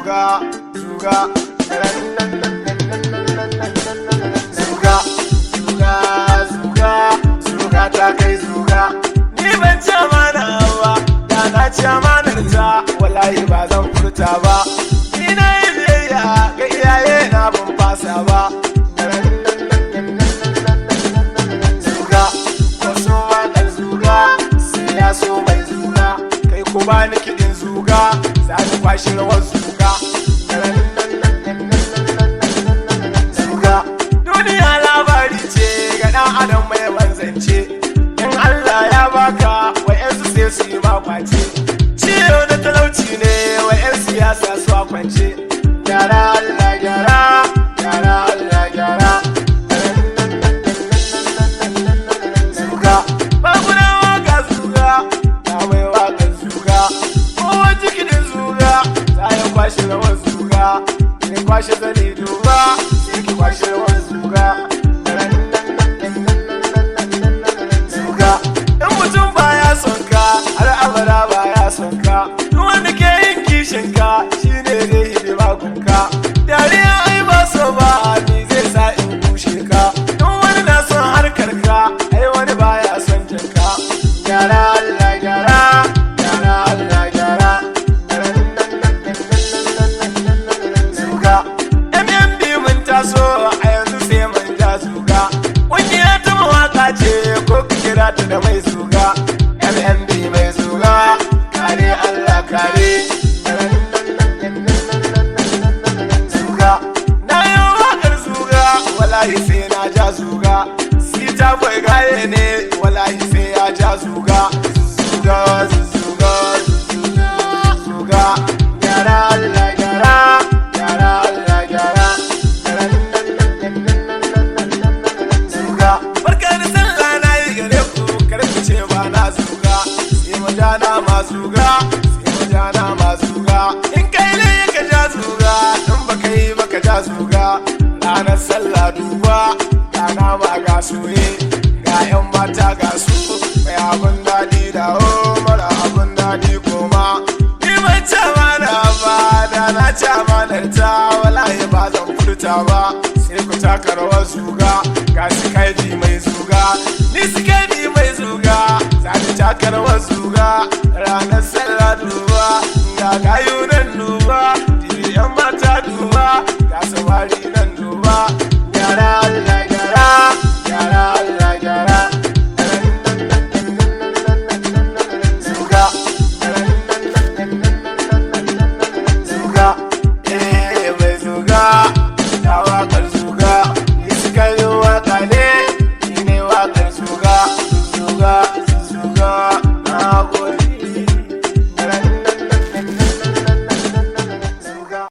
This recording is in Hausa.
zuga zuga zuga zuga zuga zuga ta kai zuga ni ban ci amana ba da na ci amanar ta wallahi ba zan furta ba ni na yi biyayya ga iyaye na ban fasa ba zuga wasu waƙar zuga sai ya so mai zuga kai ko ba ni kiɗin zuga za ni kwashi rawar zuga zuga duniya labari ce ga ɗan adam mai wanzance in Allah ya baka wa'yansu sai su yi makwace ciwo na talauci ne wa'yan siyasa su a kwance gyara Allah gyara gyara Allah gyara zuga bakuna waka zuga na mai wakan zuga kowa cikin zuga za ya kwashe rawar zuga ya kwashe zane duba sai ki kwashe rawar zuga zuga in mutum baya son ka har abada baya son ka duk wanda ke yin kishin ka shine zai hidima gunka dariya ai ba so ba ni zai sa in kushe ka in wani na son harkar ka ai wani baya son jinka gyara Allah gyara gyara Allah gyara zuga MMB mun taso a yanzu sai mun ja zuga ƙungiya ta mawaka ce ko ka kira ta da mai zuga MMB mai zuga kare Allah kare zuga na yi waƙar zuga wallahi sai na ja zuga sita bai gaye ne wallahi sai ya ja zuga zuga zuga zuga gyara Allah gyara gyara Allah gyara zuga barka da sallah na yi gare ku karfi ce ba na zuga sai mu jana ma zuga sai mu jana ma zuga in kai ne ka ja zuga in baka yi baka ja zuga ranar sallah duba kana ba ga soye ga yan mata ga su mai abin daɗi da o mara abin daɗi koma ni ban ci amana ba da na ci amanar ta wallahi ba zan furta ba sai ku taka rawar zuga ga sikaidi mai zuga ni sikaidi mai zuga za ni taka rawar zuga ranar sallah duba ga gayunan duba yan mata